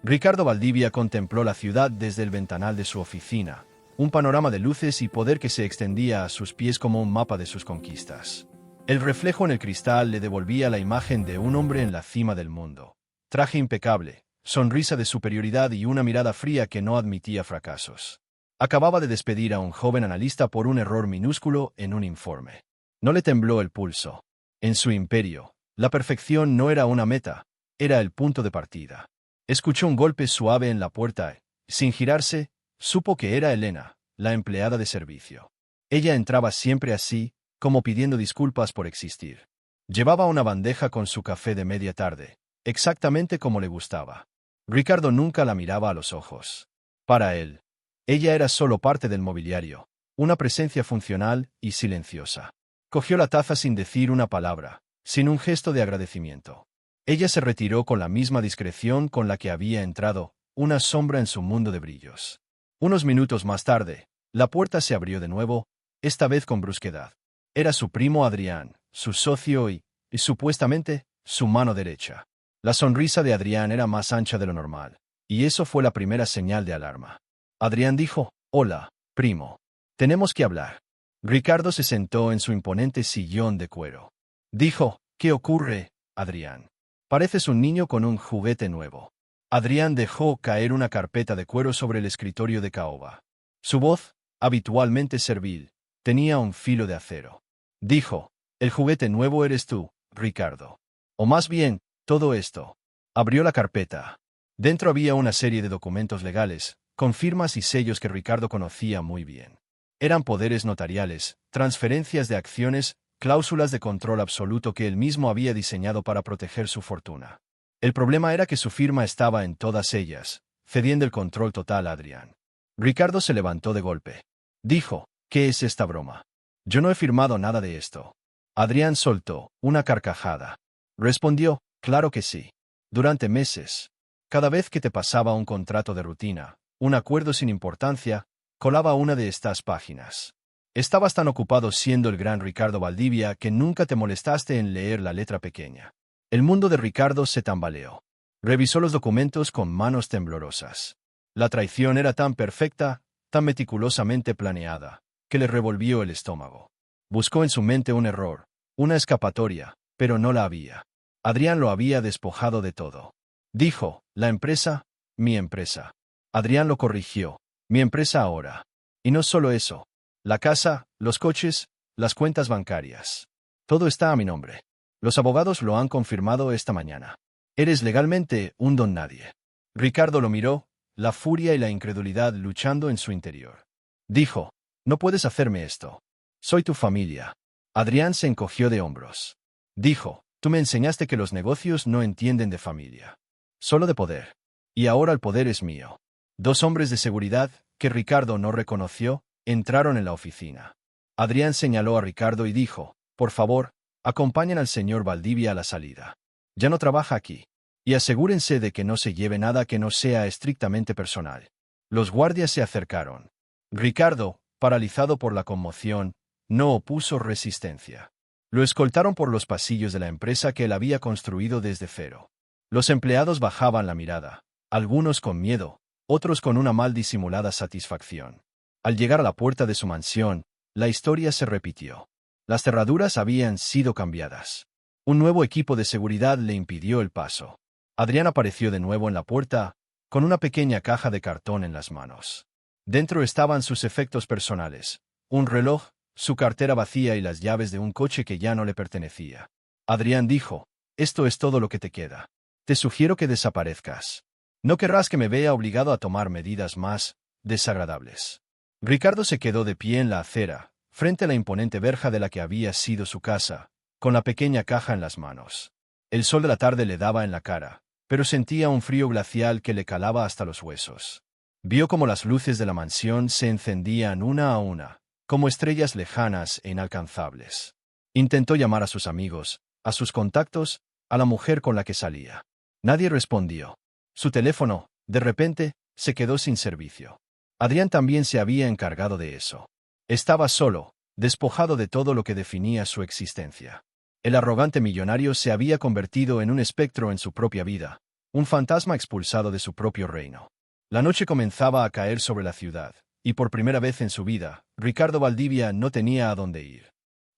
Ricardo Valdivia contempló la ciudad desde el ventanal de su oficina, un panorama de luces y poder que se extendía a sus pies como un mapa de sus conquistas. El reflejo en el cristal le devolvía la imagen de un hombre en la cima del mundo. Traje impecable, sonrisa de superioridad y una mirada fría que no admitía fracasos. Acababa de despedir a un joven analista por un error minúsculo en un informe. No le tembló el pulso. En su imperio, la perfección no era una meta, era el punto de partida. Escuchó un golpe suave en la puerta y, sin girarse, supo que era Elena, la empleada de servicio. Ella entraba siempre así, como pidiendo disculpas por existir. Llevaba una bandeja con su café de media tarde, exactamente como le gustaba. Ricardo nunca la miraba a los ojos. Para él, ella era solo parte del mobiliario, una presencia funcional y silenciosa. Cogió la taza sin decir una palabra, sin un gesto de agradecimiento. Ella se retiró con la misma discreción con la que había entrado, una sombra en su mundo de brillos. Unos minutos más tarde, la puerta se abrió de nuevo, esta vez con brusquedad. Era su primo Adrián, su socio y, supuestamente, su mano derecha. La sonrisa de Adrián era más ancha de lo normal, y eso fue la primera señal de alarma. Adrián dijo: «Hola, primo. Tenemos que hablar». Ricardo se sentó en su imponente sillón de cuero. Dijo: «¿Qué ocurre, Adrián? Pareces un niño con un juguete nuevo». Adrián dejó caer una carpeta de cuero sobre el escritorio de caoba. Su voz, habitualmente servil, tenía un filo de acero. Dijo: «El juguete nuevo eres tú, Ricardo. O más bien, todo esto». Abrió la carpeta. Dentro había una serie de documentos legales, con firmas y sellos que Ricardo conocía muy bien. Eran poderes notariales, transferencias de acciones, cláusulas de control absoluto que él mismo había diseñado para proteger su fortuna. El problema era que su firma estaba en todas ellas, cediendo el control total a Adrián. Ricardo se levantó de golpe. Dijo: «¿Qué es esta broma? Yo no he firmado nada de esto». Adrián soltó una carcajada. Respondió: «Claro que sí. Durante meses, cada vez que te pasaba un contrato de rutina, un acuerdo sin importancia, colaba una de estas páginas. Estabas tan ocupado siendo el gran Ricardo Valdivia que nunca te molestaste en leer la letra pequeña». El mundo de Ricardo se tambaleó. Revisó los documentos con manos temblorosas. La traición era tan perfecta, tan meticulosamente planeada, que le revolvió el estómago. Buscó en su mente un error, una escapatoria, pero no la había. Adrián lo había despojado de todo. Dijo: «La empresa, mi empresa». Adrián lo corrigió: «Mi empresa ahora». Y no solo eso. La casa, los coches, las cuentas bancarias. Todo está a mi nombre. Los abogados lo han confirmado esta mañana. Eres legalmente un don nadie». Ricardo lo miró, la furia y la incredulidad luchando en su interior. Dijo: «No puedes hacerme esto. Soy tu familia». Adrián se encogió de hombros. Dijo: «Tú me enseñaste que los negocios no entienden de familia, solo de poder. Y ahora el poder es mío». Dos hombres de seguridad, que Ricardo no reconoció, entraron en la oficina. Adrián señaló a Ricardo y dijo: «Por favor, acompañen al señor Valdivia a la salida. Ya no trabaja aquí. Y asegúrense de que no se lleve nada que no sea estrictamente personal». Los guardias se acercaron. Ricardo, paralizado por la conmoción, no opuso resistencia. Lo escoltaron por los pasillos de la empresa que él había construido desde cero. Los empleados bajaban la mirada, algunos con miedo, otros con una mal disimulada satisfacción. Al llegar a la puerta de su mansión, la historia se repitió. Las cerraduras habían sido cambiadas. Un nuevo equipo de seguridad le impidió el paso. Adrián apareció de nuevo en la puerta, con una pequeña caja de cartón en las manos. Dentro estaban sus efectos personales: un reloj, su cartera vacía y las llaves de un coche que ya no le pertenecía. Adrián dijo: «Esto es todo lo que te queda. Te sugiero que desaparezcas. No querrás que me vea obligado a tomar medidas más desagradables». Ricardo se quedó de pie en la acera, frente a la imponente verja de la que había sido su casa, con la pequeña caja en las manos. El sol de la tarde le daba en la cara, pero sentía un frío glacial que le calaba hasta los huesos. Vio cómo las luces de la mansión se encendían una a una, como estrellas lejanas e inalcanzables. Intentó llamar a sus amigos, a sus contactos, a la mujer con la que salía. Nadie respondió. Su teléfono, de repente, se quedó sin servicio. Adrián también se había encargado de eso. Estaba solo, despojado de todo lo que definía su existencia. El arrogante millonario se había convertido en un espectro en su propia vida, un fantasma expulsado de su propio reino. La noche comenzaba a caer sobre la ciudad, y por primera vez en su vida, Ricardo Valdivia no tenía a dónde ir.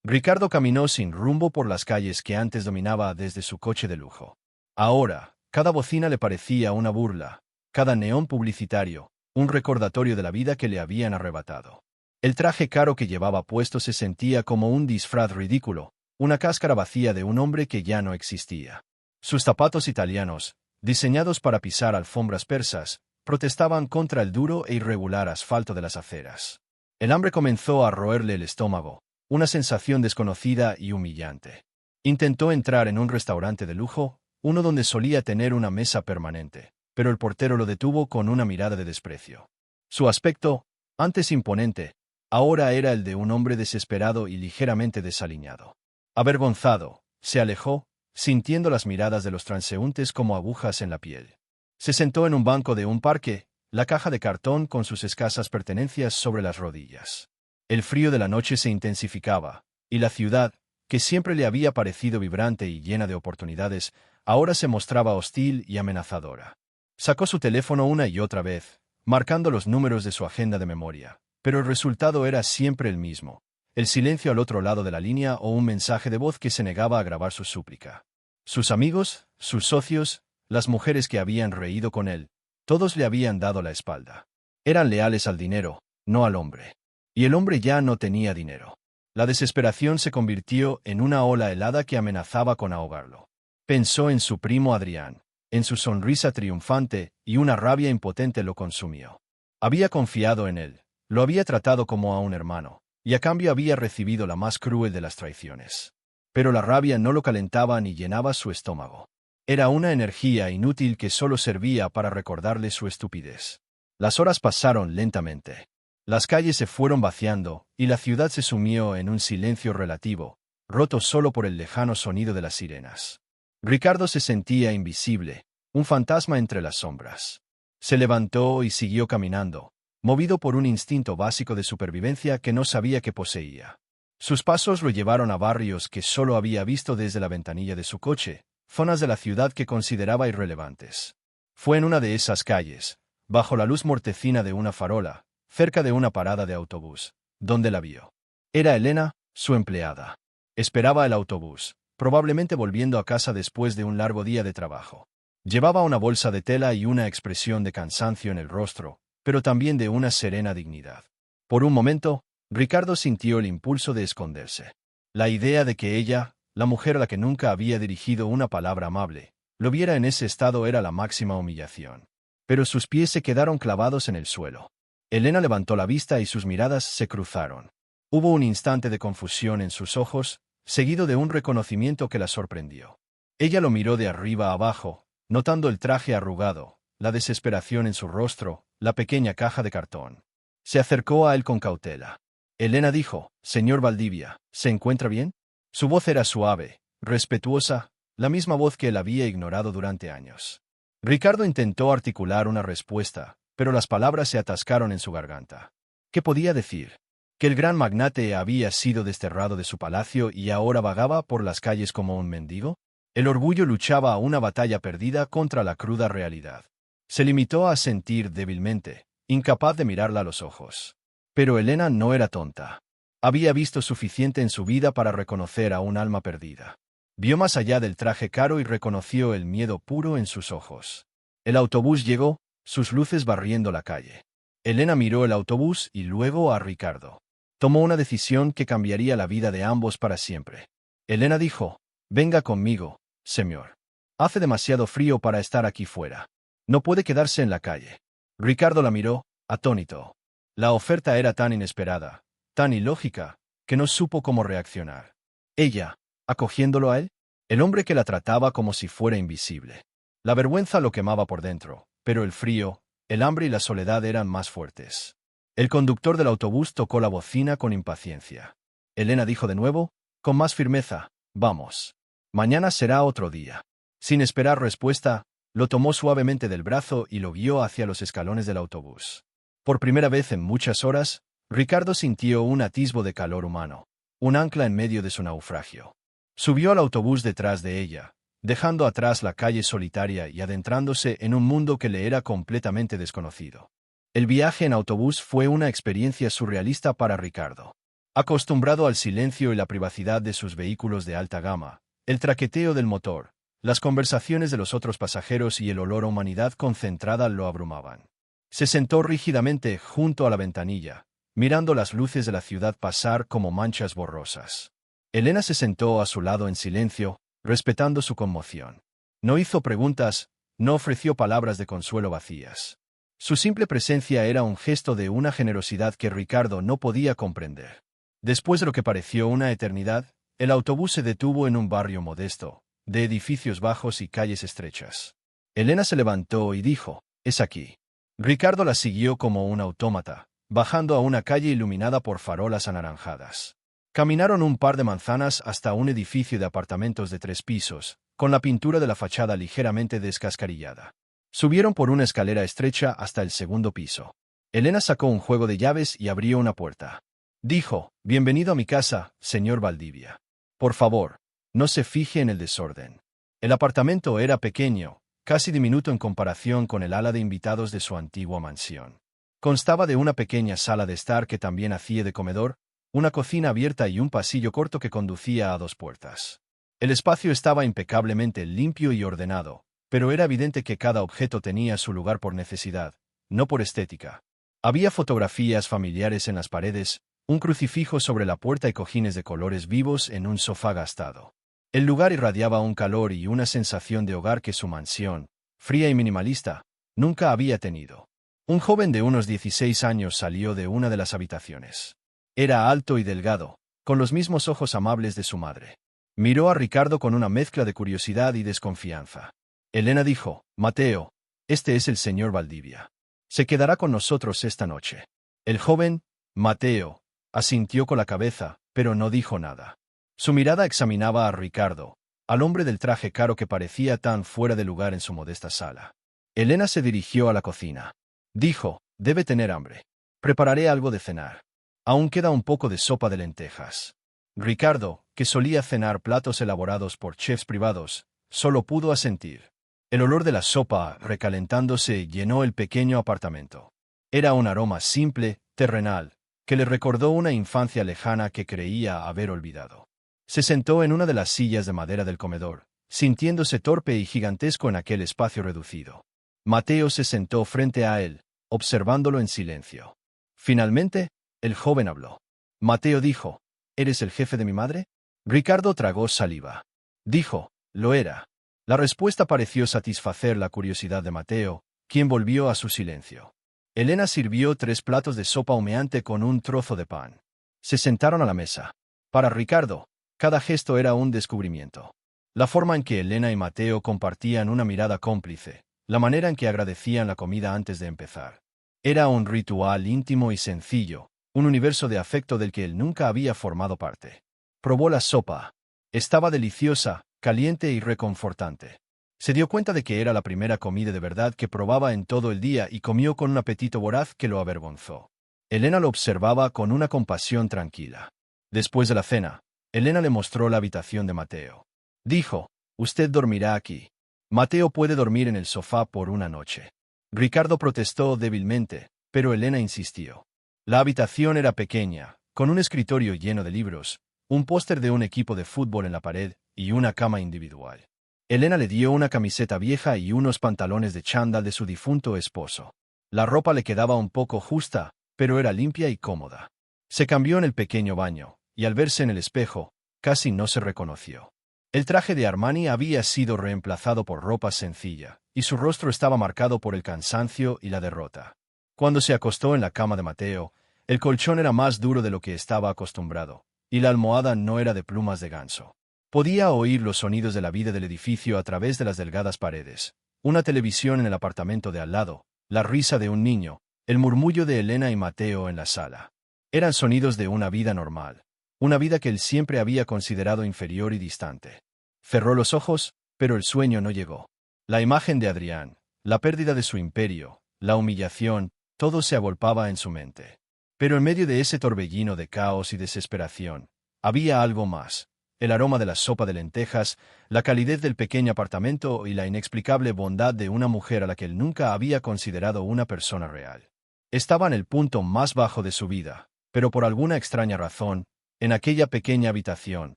Ricardo caminó sin rumbo por las calles que antes dominaba desde su coche de lujo. Ahora, cada bocina le parecía una burla, cada neón publicitario, un recordatorio de la vida que le habían arrebatado. El traje caro que llevaba puesto se sentía como un disfraz ridículo, una cáscara vacía de un hombre que ya no existía. Sus zapatos italianos, diseñados para pisar alfombras persas, protestaban contra el duro e irregular asfalto de las aceras. El hambre comenzó a roerle el estómago, una sensación desconocida y humillante. Intentó entrar en un restaurante de lujo, uno donde solía tener una mesa permanente, pero el portero lo detuvo con una mirada de desprecio. Su aspecto, antes imponente, ahora era el de un hombre desesperado y ligeramente desaliñado. Avergonzado, se alejó, sintiendo las miradas de los transeúntes como agujas en la piel. Se sentó en un banco de un parque, la caja de cartón con sus escasas pertenencias sobre las rodillas. El frío de la noche se intensificaba, y la ciudad, que siempre le había parecido vibrante y llena de oportunidades, ahora se mostraba hostil y amenazadora. Sacó su teléfono una y otra vez, marcando los números de su agenda de memoria, pero el resultado era siempre el mismo: el silencio al otro lado de la línea o un mensaje de voz que se negaba a grabar su súplica. Sus amigos, sus socios, las mujeres que habían reído con él, todos le habían dado la espalda. Eran leales al dinero, no al hombre. Y el hombre ya no tenía dinero. La desesperación se convirtió en una ola helada que amenazaba con ahogarlo. Pensó en su primo Adrián, en su sonrisa triunfante, y una rabia impotente lo consumió. Había confiado en él, lo había tratado como a un hermano, y a cambio había recibido la más cruel de las traiciones. Pero la rabia no lo calentaba ni llenaba su estómago. Era una energía inútil que solo servía para recordarle su estupidez. Las horas pasaron lentamente. Las calles se fueron vaciando, y la ciudad se sumió en un silencio relativo, roto solo por el lejano sonido de las sirenas. Ricardo se sentía invisible, un fantasma entre las sombras. Se levantó y siguió caminando, movido por un instinto básico de supervivencia que no sabía que poseía. Sus pasos lo llevaron a barrios que solo había visto desde la ventanilla de su coche, zonas de la ciudad que consideraba irrelevantes. Fue en una de esas calles, bajo la luz mortecina de una farola, cerca de una parada de autobús, donde la vio. Era Elena, su empleada. Esperaba el autobús, probablemente volviendo a casa después de un largo día de trabajo. Llevaba una bolsa de tela y una expresión de cansancio en el rostro, pero también de una serena dignidad. Por un momento, Ricardo sintió el impulso de esconderse. La idea de que ella, la mujer a la que nunca había dirigido una palabra amable, lo viera en ese estado era la máxima humillación. Pero sus pies se quedaron clavados en el suelo. Elena levantó la vista y sus miradas se cruzaron. Hubo un instante de confusión en sus ojos, seguido de un reconocimiento que la sorprendió. Ella lo miró de arriba a abajo, notando el traje arrugado, la desesperación en su rostro, la pequeña caja de cartón. Se acercó a él con cautela. Elena dijo: «Señor Valdivia, ¿se encuentra bien?». Su voz era suave, respetuosa, la misma voz que él había ignorado durante años. Ricardo intentó articular una respuesta, pero las palabras se atascaron en su garganta. ¿Qué podía decir? ¿Que el gran magnate había sido desterrado de su palacio y ahora vagaba por las calles como un mendigo? El orgullo luchaba a una batalla perdida contra la cruda realidad. Se limitó a sentir débilmente, incapaz de mirarla a los ojos. Pero Elena no era tonta. Había visto suficiente en su vida para reconocer a un alma perdida. Vio más allá del traje caro y reconoció el miedo puro en sus ojos. El autobús llegó, sus luces barriendo la calle. Elena miró el autobús y luego a Ricardo. Tomó una decisión que cambiaría la vida de ambos para siempre. Elena dijo: «Venga conmigo, señor. Hace demasiado frío para estar aquí fuera. No puede quedarse en la calle». Ricardo la miró, atónito. La oferta era tan inesperada, tan ilógica, que no supo cómo reaccionar. Ella, acogiéndolo a él, el hombre que la trataba como si fuera invisible. La vergüenza lo quemaba por dentro, pero el frío, el hambre y la soledad eran más fuertes. El conductor del autobús tocó la bocina con impaciencia. Elena dijo de nuevo, con más firmeza: «Vamos. Mañana será otro día». Sin esperar respuesta, lo tomó suavemente del brazo y lo guió hacia los escalones del autobús. Por primera vez en muchas horas, Ricardo sintió un atisbo de calor humano, un ancla en medio de su naufragio. Subió al autobús detrás de ella, dejando atrás la calle solitaria y adentrándose en un mundo que le era completamente desconocido. El viaje en autobús fue una experiencia surrealista para Ricardo. Acostumbrado al silencio y la privacidad de sus vehículos de alta gama, el traqueteo del motor, las conversaciones de los otros pasajeros y el olor a humanidad concentrada lo abrumaban. Se sentó rígidamente junto a la ventanilla, mirando las luces de la ciudad pasar como manchas borrosas. Elena se sentó a su lado en silencio, respetando su conmoción. No hizo preguntas, no ofreció palabras de consuelo vacías. Su simple presencia era un gesto de una generosidad que Ricardo no podía comprender. Después de lo que pareció una eternidad, el autobús se detuvo en un barrio modesto, de edificios bajos y calles estrechas. Elena se levantó y dijo, «Es aquí». Ricardo la siguió como un autómata, bajando a una calle iluminada por farolas anaranjadas. Caminaron un par de manzanas hasta un edificio de apartamentos de 3 pisos, con la pintura de la fachada ligeramente descascarillada. Subieron por una escalera estrecha hasta el segundo piso. Elena sacó un juego de llaves y abrió una puerta. Dijo, «Bienvenido a mi casa, señor Valdivia. Por favor, no se fije en el desorden». El apartamento era pequeño, casi diminuto en comparación con el ala de invitados de su antigua mansión. Constaba de una pequeña sala de estar que también hacía de comedor, una cocina abierta y un pasillo corto que conducía a 2 puertas. El espacio estaba impecablemente limpio y ordenado, pero era evidente que cada objeto tenía su lugar por necesidad, no por estética. Había fotografías familiares en las paredes, un crucifijo sobre la puerta y cojines de colores vivos en un sofá gastado. El lugar irradiaba un calor y una sensación de hogar que su mansión, fría y minimalista, nunca había tenido. Un joven de unos 16 años salió de una de las habitaciones. Era alto y delgado, con los mismos ojos amables de su madre. Miró a Ricardo con una mezcla de curiosidad y desconfianza. Elena dijo, «Mateo, este es el señor Valdivia. Se quedará con nosotros esta noche». El joven, Mateo, asintió con la cabeza, pero no dijo nada. Su mirada examinaba a Ricardo, al hombre del traje caro que parecía tan fuera de lugar en su modesta sala. Elena se dirigió a la cocina. Dijo, «Debe tener hambre. Prepararé algo de cenar. Aún queda un poco de sopa de lentejas». Ricardo, que solía cenar platos elaborados por chefs privados, solo pudo asentir. El olor de la sopa, recalentándose, llenó el pequeño apartamento. Era un aroma simple, terrenal, que le recordó una infancia lejana que creía haber olvidado. Se sentó en una de las sillas de madera del comedor, sintiéndose torpe y gigantesco en aquel espacio reducido. Mateo se sentó frente a él, observándolo en silencio. Finalmente, el joven habló. Mateo dijo, «¿Eres el jefe de mi madre?» Ricardo tragó saliva. Dijo, «Lo era». La respuesta pareció satisfacer la curiosidad de Mateo, quien volvió a su silencio. Elena sirvió 3 platos de sopa humeante con un trozo de pan. Se sentaron a la mesa. Para Ricardo, cada gesto era un descubrimiento. La forma en que Elena y Mateo compartían una mirada cómplice, la manera en que agradecían la comida antes de empezar. Era un ritual íntimo y sencillo, un universo de afecto del que él nunca había formado parte. Probó la sopa. Estaba deliciosa, caliente y reconfortante. Se dio cuenta de que era la primera comida de verdad que probaba en todo el día y comió con un apetito voraz que lo avergonzó. Elena lo observaba con una compasión tranquila. Después de la cena, Elena le mostró la habitación de Mateo. Dijo, «Usted dormirá aquí. Mateo puede dormir en el sofá por una noche». Ricardo protestó débilmente, pero Elena insistió. La habitación era pequeña, con un escritorio lleno de libros, un póster de un equipo de fútbol en la pared y una cama individual. Elena le dio una camiseta vieja y unos pantalones de chándal de su difunto esposo. La ropa le quedaba un poco justa, pero era limpia y cómoda. Se cambió en el pequeño baño, y al verse en el espejo, casi no se reconoció. El traje de Armani había sido reemplazado por ropa sencilla, y su rostro estaba marcado por el cansancio y la derrota. Cuando se acostó en la cama de Mateo, el colchón era más duro de lo que estaba acostumbrado, y la almohada no era de plumas de ganso. Podía oír los sonidos de la vida del edificio a través de las delgadas paredes, una televisión en el apartamento de al lado, la risa de un niño, el murmullo de Elena y Mateo en la sala. Eran sonidos de una vida normal, una vida que él siempre había considerado inferior y distante. Cerró los ojos, pero el sueño no llegó. La imagen de Adrián, la pérdida de su imperio, la humillación, todo se agolpaba en su mente. Pero en medio de ese torbellino de caos y desesperación, había algo más, el aroma de la sopa de lentejas, la calidez del pequeño apartamento y la inexplicable bondad de una mujer a la que él nunca había considerado una persona real. Estaba en el punto más bajo de su vida, pero por alguna extraña razón, en aquella pequeña habitación,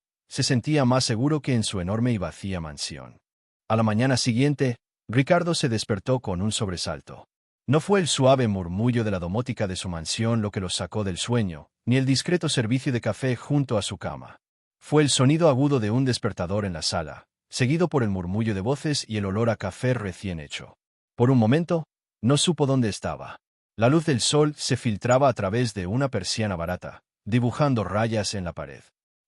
se sentía más seguro que en su enorme y vacía mansión. A la mañana siguiente, Ricardo se despertó con un sobresalto. No fue el suave murmullo de la domótica de su mansión lo que lo sacó del sueño, ni el discreto servicio de café junto a su cama. Fue el sonido agudo de un despertador en la sala, seguido por el murmullo de voces y el olor a café recién hecho. Por un momento, no supo dónde estaba. La luz del sol se filtraba a través de una persiana barata, dibujando rayas en la pared.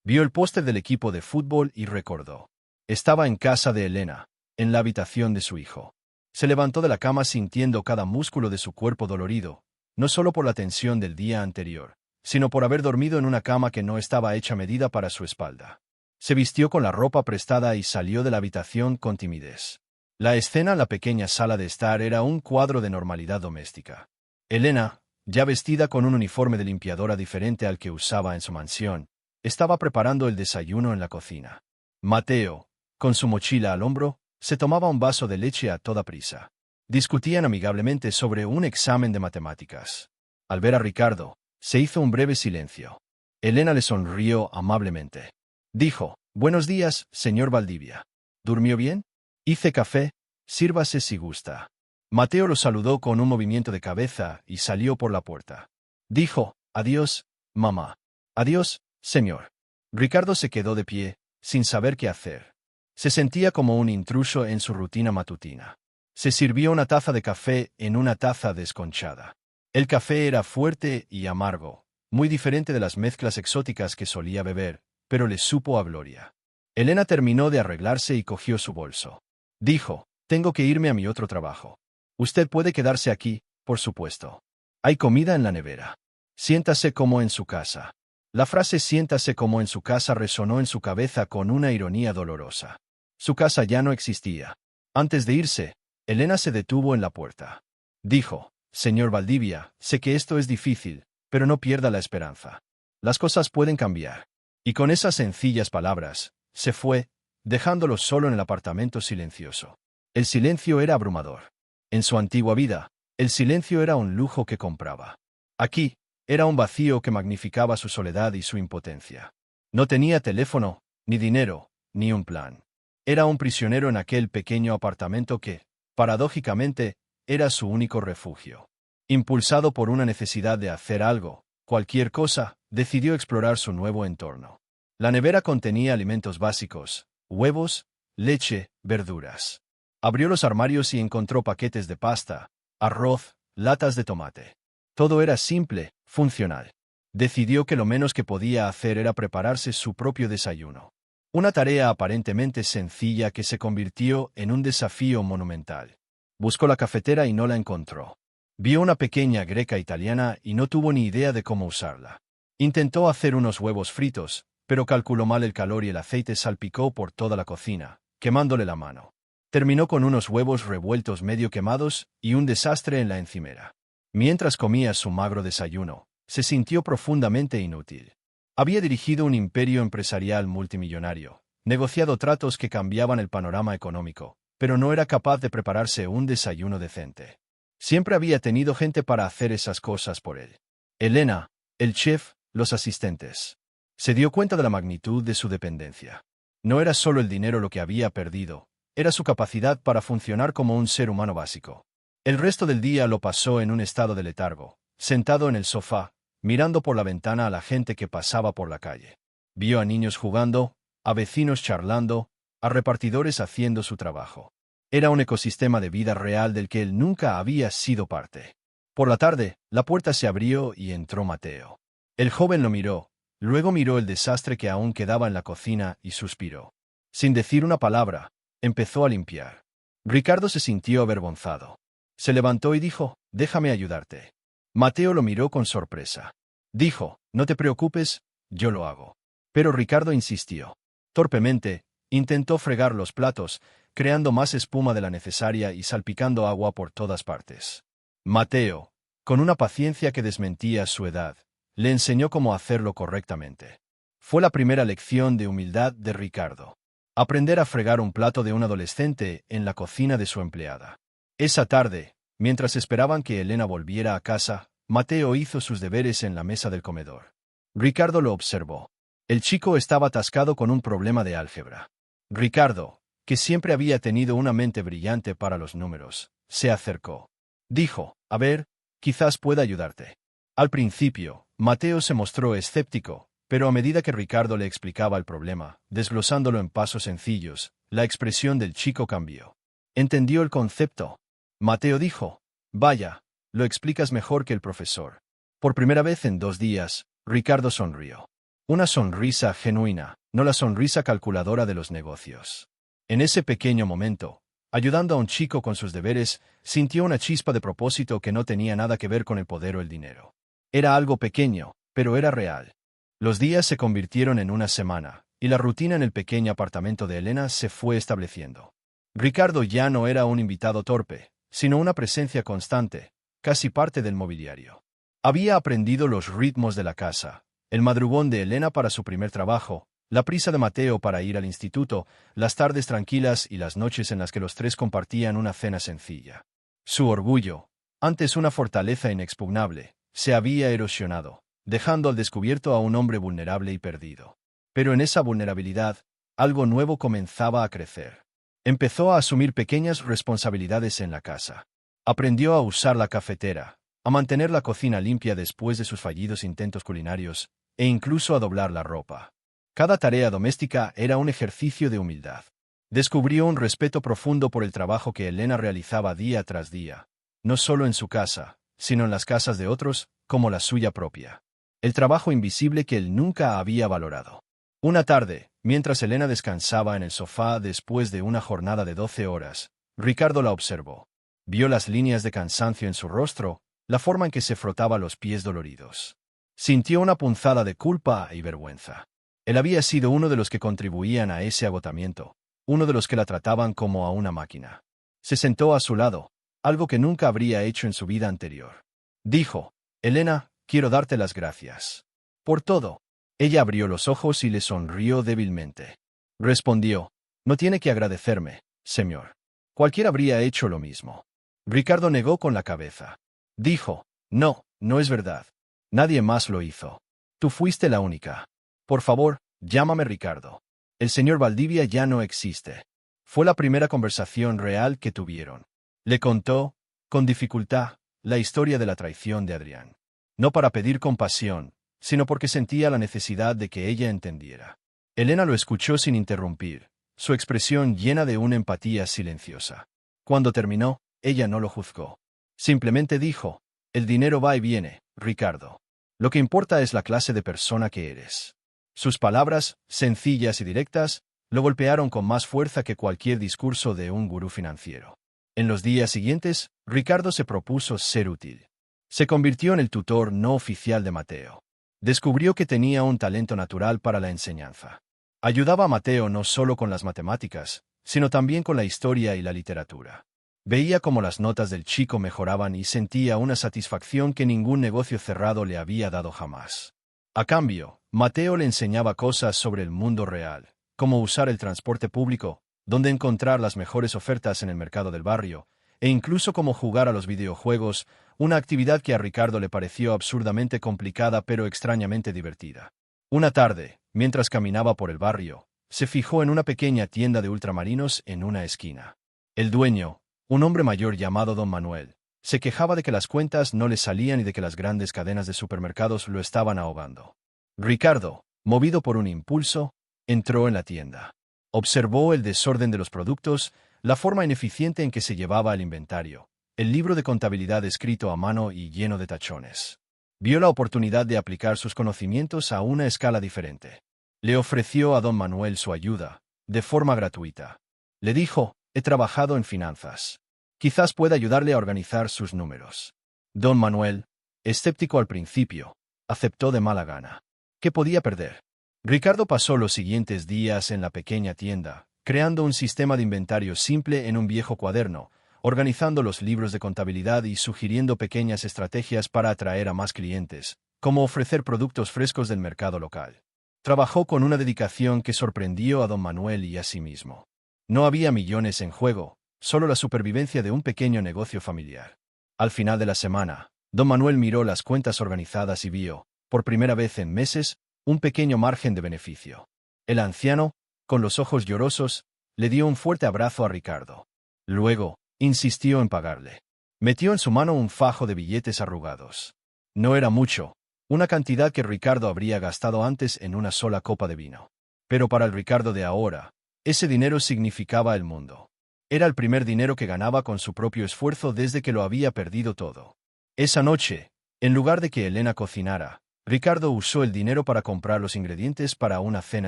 Vio el póster del equipo de fútbol y recordó. Estaba en casa de Elena, en la habitación de su hijo. Se levantó de la cama sintiendo cada músculo de su cuerpo dolorido, no solo por la tensión del día anterior, sino por haber dormido en una cama que no estaba hecha a medida para su espalda. Se vistió con la ropa prestada y salió de la habitación con timidez. La escena en la pequeña sala de estar era un cuadro de normalidad doméstica. Elena, ya vestida con un uniforme de limpiadora diferente al que usaba en su mansión, estaba preparando el desayuno en la cocina. Mateo, con su mochila al hombro, se tomaba un vaso de leche a toda prisa. Discutían amigablemente sobre un examen de matemáticas. Al ver a Ricardo, se hizo un breve silencio. Elena le sonrió amablemente. Dijo, «Buenos días, señor Valdivia. ¿Durmió bien? Hice café, sírvase si gusta». Mateo lo saludó con un movimiento de cabeza y salió por la puerta. Dijo, «Adiós, mamá». «Adiós, señor». Ricardo se quedó de pie, sin saber qué hacer. Se sentía como un intruso en su rutina matutina. Se sirvió una taza de café en una taza desconchada. El café era fuerte y amargo, muy diferente de las mezclas exóticas que solía beber, pero le supo a gloria. Elena terminó de arreglarse y cogió su bolso. Dijo, «Tengo que irme a mi otro trabajo. Usted puede quedarse aquí, por supuesto. Hay comida en la nevera. Siéntase como en su casa». La frase «siéntase como en su casa» resonó en su cabeza con una ironía dolorosa. Su casa ya no existía. Antes de irse, Elena se detuvo en la puerta. Dijo, «Señor Valdivia, sé que esto es difícil, pero no pierda la esperanza. Las cosas pueden cambiar». Y con esas sencillas palabras, se fue, dejándolo solo en el apartamento silencioso. El silencio era abrumador. En su antigua vida, el silencio era un lujo que compraba. Aquí, era un vacío que magnificaba su soledad y su impotencia. No tenía teléfono, ni dinero, ni un plan. Era un prisionero en aquel pequeño apartamento que, paradójicamente, era su único refugio. Impulsado por una necesidad de hacer algo, cualquier cosa, decidió explorar su nuevo entorno. La nevera contenía alimentos básicos, huevos, leche, verduras. Abrió los armarios y encontró paquetes de pasta, arroz, latas de tomate. Todo era simple, funcional. Decidió que lo menos que podía hacer era prepararse su propio desayuno. Una tarea aparentemente sencilla que se convirtió en un desafío monumental. Buscó la cafetera y no la encontró. Vio una pequeña greca italiana y no tuvo ni idea de cómo usarla. Intentó hacer unos huevos fritos, pero calculó mal el calor y el aceite salpicó por toda la cocina, quemándole la mano. Terminó con unos huevos revueltos medio quemados y un desastre en la encimera. Mientras comía su magro desayuno, se sintió profundamente inútil. Había dirigido un imperio empresarial multimillonario, negociado tratos que cambiaban el panorama económico, pero no era capaz de prepararse un desayuno decente. Siempre había tenido gente para hacer esas cosas por él. Elena, el chef, los asistentes. Se dio cuenta de la magnitud de su dependencia. No era solo el dinero lo que había perdido, era su capacidad para funcionar como un ser humano básico. El resto del día lo pasó en un estado de letargo, sentado en el sofá, mirando por la ventana a la gente que pasaba por la calle. Vio a niños jugando, a vecinos charlando, a repartidores haciendo su trabajo. Era un ecosistema de vida real del que él nunca había sido parte. Por la tarde, la puerta se abrió y entró Mateo. El joven lo miró, luego miró el desastre que aún quedaba en la cocina y suspiró. Sin decir una palabra, empezó a limpiar. Ricardo se sintió avergonzado. Se levantó y dijo, «Déjame ayudarte». Mateo lo miró con sorpresa. Dijo, «No te preocupes, yo lo hago». Pero Ricardo insistió. Torpemente, intentó fregar los platos, creando más espuma de la necesaria y salpicando agua por todas partes. Mateo, con una paciencia que desmentía su edad, le enseñó cómo hacerlo correctamente. Fue la primera lección de humildad de Ricardo. Aprender a fregar un plato de un adolescente en la cocina de su empleada. Esa tarde, mientras esperaban que Elena volviera a casa, Mateo hizo sus deberes en la mesa del comedor. Ricardo lo observó. El chico estaba atascado con un problema de álgebra. Ricardo, que siempre había tenido una mente brillante para los números, se acercó. Dijo, a ver, quizás pueda ayudarte. Al principio, Mateo se mostró escéptico, pero a medida que Ricardo le explicaba el problema, desglosándolo en pasos sencillos, la expresión del chico cambió. Entendió el concepto. Mateo dijo, vaya, lo explicas mejor que el profesor. Por primera vez en 2 días, Ricardo sonrió. Una sonrisa genuina, no la sonrisa calculadora de los negocios. En ese pequeño momento, ayudando a un chico con sus deberes, sintió una chispa de propósito que no tenía nada que ver con el poder o el dinero. Era algo pequeño, pero era real. Los días se convirtieron en una semana, y la rutina en el pequeño apartamento de Elena se fue estableciendo. Ricardo ya no era un invitado torpe, sino una presencia constante, casi parte del mobiliario. Había aprendido los ritmos de la casa, el madrugón de Elena para su primer trabajo, la prisa de Mateo para ir al instituto, las tardes tranquilas y las noches en las que los tres compartían una cena sencilla. Su orgullo, antes una fortaleza inexpugnable, se había erosionado, dejando al descubierto a un hombre vulnerable y perdido. Pero en esa vulnerabilidad, algo nuevo comenzaba a crecer. Empezó a asumir pequeñas responsabilidades en la casa. Aprendió a usar la cafetera, a mantener la cocina limpia después de sus fallidos intentos culinarios, e incluso a doblar la ropa. Cada tarea doméstica era un ejercicio de humildad. Descubrió un respeto profundo por el trabajo que Elena realizaba día tras día, no solo en su casa, sino en las casas de otros, como la suya propia. El trabajo invisible que él nunca había valorado. Una tarde, mientras Elena descansaba en el sofá después de una jornada de 12 horas, Ricardo la observó. Vio las líneas de cansancio en su rostro, la forma en que se frotaba los pies doloridos. Sintió una punzada de culpa y vergüenza. Él había sido uno de los que contribuían a ese agotamiento, uno de los que la trataban como a una máquina. Se sentó a su lado, algo que nunca habría hecho en su vida anterior. Dijo, Elena, quiero darte las gracias. Por todo. Ella abrió los ojos y le sonrió débilmente. Respondió, no tiene que agradecerme, señor. Cualquiera habría hecho lo mismo. Ricardo negó con la cabeza. Dijo, no, no es verdad. Nadie más lo hizo. Tú fuiste la única. Por favor, llámame Ricardo. El señor Valdivia ya no existe. Fue la primera conversación real que tuvieron. Le contó, con dificultad, la historia de la traición de Adrián. No para pedir compasión, sino porque sentía la necesidad de que ella entendiera. Elena lo escuchó sin interrumpir, su expresión llena de una empatía silenciosa. Cuando terminó, ella no lo juzgó. Simplemente dijo, el dinero va y viene, Ricardo. Lo que importa es la clase de persona que eres. Sus palabras, sencillas y directas, lo golpearon con más fuerza que cualquier discurso de un gurú financiero. En los días siguientes, Ricardo se propuso ser útil. Se convirtió en el tutor no oficial de Mateo. Descubrió que tenía un talento natural para la enseñanza. Ayudaba a Mateo no solo con las matemáticas, sino también con la historia y la literatura. Veía cómo las notas del chico mejoraban y sentía una satisfacción que ningún negocio cerrado le había dado jamás. A cambio, Mateo le enseñaba cosas sobre el mundo real, cómo usar el transporte público, dónde encontrar las mejores ofertas en el mercado del barrio, e incluso cómo jugar a los videojuegos, una actividad que a Ricardo le pareció absurdamente complicada pero extrañamente divertida. Una tarde, mientras caminaba por el barrio, se fijó en una pequeña tienda de ultramarinos en una esquina. El dueño, un hombre mayor llamado Don Manuel, se quejaba de que las cuentas no le salían y de que las grandes cadenas de supermercados lo estaban ahogando. Ricardo, movido por un impulso, entró en la tienda. Observó el desorden de los productos, la forma ineficiente en que se llevaba el inventario, el libro de contabilidad escrito a mano y lleno de tachones. Vio la oportunidad de aplicar sus conocimientos a una escala diferente. Le ofreció a don Manuel su ayuda, de forma gratuita. Le dijo, he trabajado en finanzas. Quizás pueda ayudarle a organizar sus números. Don Manuel, escéptico al principio, aceptó de mala gana. ¿Qué podía perder? Ricardo pasó los siguientes días en la pequeña tienda, creando un sistema de inventario simple en un viejo cuaderno, organizando los libros de contabilidad y sugiriendo pequeñas estrategias para atraer a más clientes, como ofrecer productos frescos del mercado local. Trabajó con una dedicación que sorprendió a don Manuel y a sí mismo. No había millones en juego, solo la supervivencia de un pequeño negocio familiar. Al final de la semana, don Manuel miró las cuentas organizadas y vio, por primera vez en meses, un pequeño margen de beneficio. El anciano, con los ojos llorosos, le dio un fuerte abrazo a Ricardo. Luego, insistió en pagarle. Metió en su mano un fajo de billetes arrugados. No era mucho, una cantidad que Ricardo habría gastado antes en una sola copa de vino. Pero para el Ricardo de ahora, ese dinero significaba el mundo. Era el primer dinero que ganaba con su propio esfuerzo desde que lo había perdido todo. Esa noche, en lugar de que Elena cocinara, Ricardo usó el dinero para comprar los ingredientes para una cena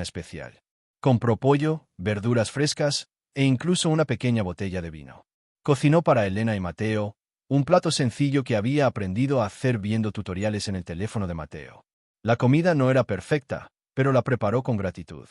especial. Compró pollo, verduras frescas e incluso una pequeña botella de vino. Cocinó para Elena y Mateo, un plato sencillo que había aprendido a hacer viendo tutoriales en el teléfono de Mateo. La comida no era perfecta, pero la preparó con gratitud.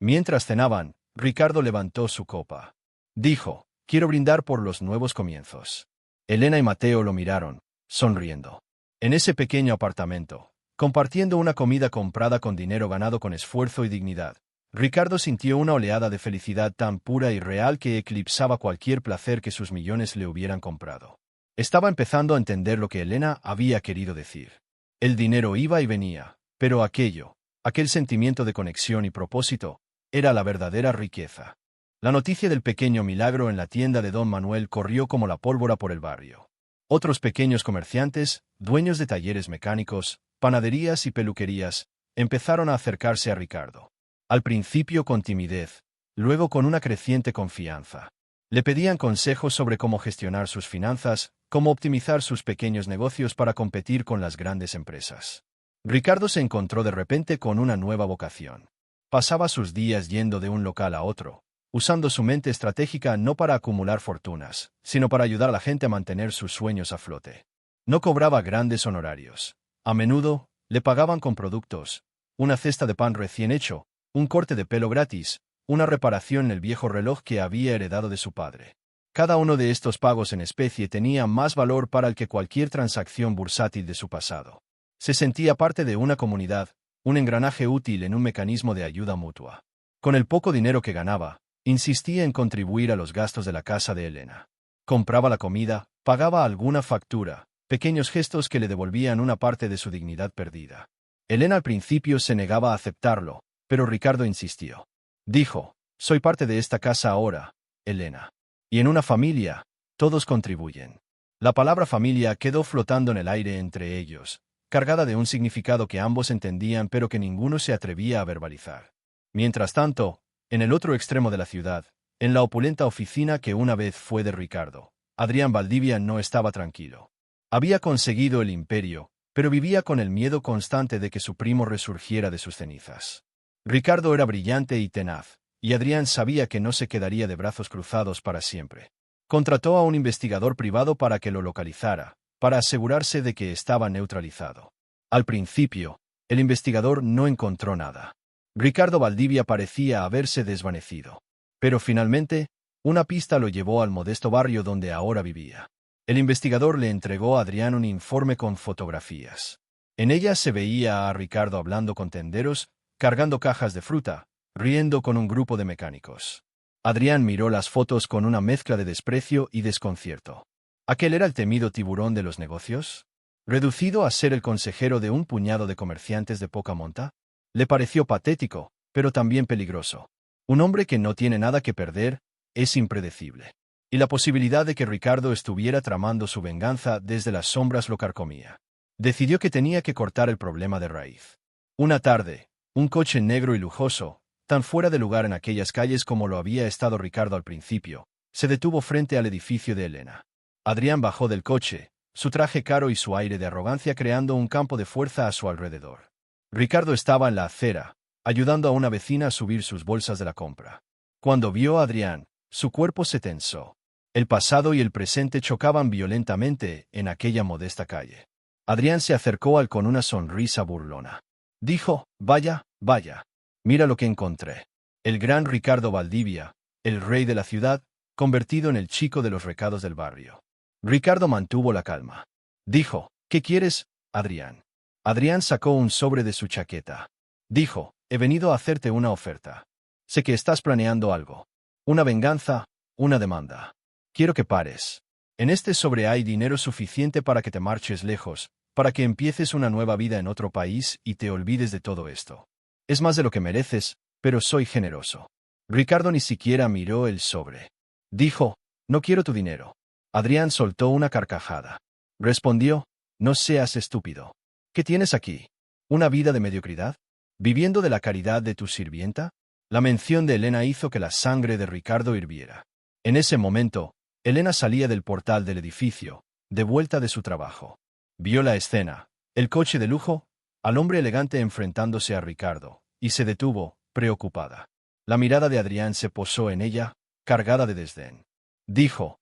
Mientras cenaban, Ricardo levantó su copa. Dijo, quiero brindar por los nuevos comienzos. Elena y Mateo lo miraron, sonriendo. En ese pequeño apartamento, compartiendo una comida comprada con dinero ganado con esfuerzo y dignidad, Ricardo sintió una oleada de felicidad tan pura y real que eclipsaba cualquier placer que sus millones le hubieran comprado. Estaba empezando a entender lo que Elena había querido decir. El dinero iba y venía, pero aquel sentimiento de conexión y propósito, era la verdadera riqueza. La noticia del pequeño milagro en la tienda de don Manuel corrió como la pólvora por el barrio. Otros pequeños comerciantes, dueños de talleres mecánicos, panaderías y peluquerías, empezaron a acercarse a Ricardo. Al principio con timidez, luego con una creciente confianza. Le pedían consejos sobre cómo gestionar sus finanzas, cómo optimizar sus pequeños negocios para competir con las grandes empresas. Ricardo se encontró de repente con una nueva vocación. Pasaba sus días yendo de un local a otro, usando su mente estratégica no para acumular fortunas, sino para ayudar a la gente a mantener sus sueños a flote. No cobraba grandes honorarios. A menudo, le pagaban con productos, una cesta de pan recién hecho, un corte de pelo gratis, una reparación en el viejo reloj que había heredado de su padre. Cada uno de estos pagos en especie tenía más valor para él que cualquier transacción bursátil de su pasado. Se sentía parte de una comunidad, un engranaje útil en un mecanismo de ayuda mutua. Con el poco dinero que ganaba, insistía en contribuir a los gastos de la casa de Elena. Compraba la comida, pagaba alguna factura, pequeños gestos que le devolvían una parte de su dignidad perdida. Elena al principio se negaba a aceptarlo, pero Ricardo insistió. Dijo, soy parte de esta casa ahora, Elena. Y en una familia, todos contribuyen. La palabra familia quedó flotando en el aire entre ellos, cargada de un significado que ambos entendían pero que ninguno se atrevía a verbalizar. Mientras tanto, en el otro extremo de la ciudad, en la opulenta oficina que una vez fue de Ricardo, Adrián Valdivia no estaba tranquilo. Había conseguido el imperio, pero vivía con el miedo constante de que su primo resurgiera de sus cenizas. Ricardo era brillante y tenaz, y Adrián sabía que no se quedaría de brazos cruzados para siempre. Contrató a un investigador privado para que lo localizara, para asegurarse de que estaba neutralizado. Al principio, el investigador no encontró nada. Ricardo Valdivia parecía haberse desvanecido. Pero finalmente, una pista lo llevó al modesto barrio donde ahora vivía. El investigador le entregó a Adrián un informe con fotografías. En ellas se veía a Ricardo hablando con tenderos, cargando cajas de fruta, riendo con un grupo de mecánicos. Adrián miró las fotos con una mezcla de desprecio y desconcierto. ¿Aquel era el temido tiburón de los negocios? ¿Reducido a ser el consejero de un puñado de comerciantes de poca monta? Le pareció patético, pero también peligroso. Un hombre que no tiene nada que perder, es impredecible. Y la posibilidad de que Ricardo estuviera tramando su venganza desde las sombras lo carcomía. Decidió que tenía que cortar el problema de raíz. Una tarde, un coche negro y lujoso, tan fuera de lugar en aquellas calles como lo había estado Ricardo al principio, se detuvo frente al edificio de Elena. Adrián bajó del coche, su traje caro y su aire de arrogancia creando un campo de fuerza a su alrededor. Ricardo estaba en la acera, ayudando a una vecina a subir sus bolsas de la compra. Cuando vio a Adrián, su cuerpo se tensó. El pasado y el presente chocaban violentamente en aquella modesta calle. Adrián se acercó al con una sonrisa burlona. Dijo, vaya, mira lo que encontré. El gran Ricardo Valdivia, el rey de la ciudad, convertido en el chico de los recados del barrio. Ricardo mantuvo la calma. Dijo, ¿qué quieres, Adrián? Adrián sacó un sobre de su chaqueta. Dijo, he venido a hacerte una oferta. Sé que estás planeando algo. Una venganza, una demanda. Quiero que pares. En este sobre hay dinero suficiente para que te marches lejos, para que empieces una nueva vida en otro país y te olvides de todo esto. Es más de lo que mereces, pero soy generoso. Ricardo ni siquiera miró el sobre. Dijo, no quiero tu dinero. Adrián soltó una carcajada. Respondió, no seas estúpido. ¿Qué tienes aquí? ¿Una vida de mediocridad? ¿Viviendo de la caridad de tu sirvienta? La mención de Elena hizo que la sangre de Ricardo hirviera. En ese momento, Elena salía del portal del edificio, de vuelta de su trabajo. Vio la escena, el coche de lujo, al hombre elegante enfrentándose a Ricardo, y se detuvo, preocupada. La mirada de Adrián se posó en ella, cargada de desdén. Dijo,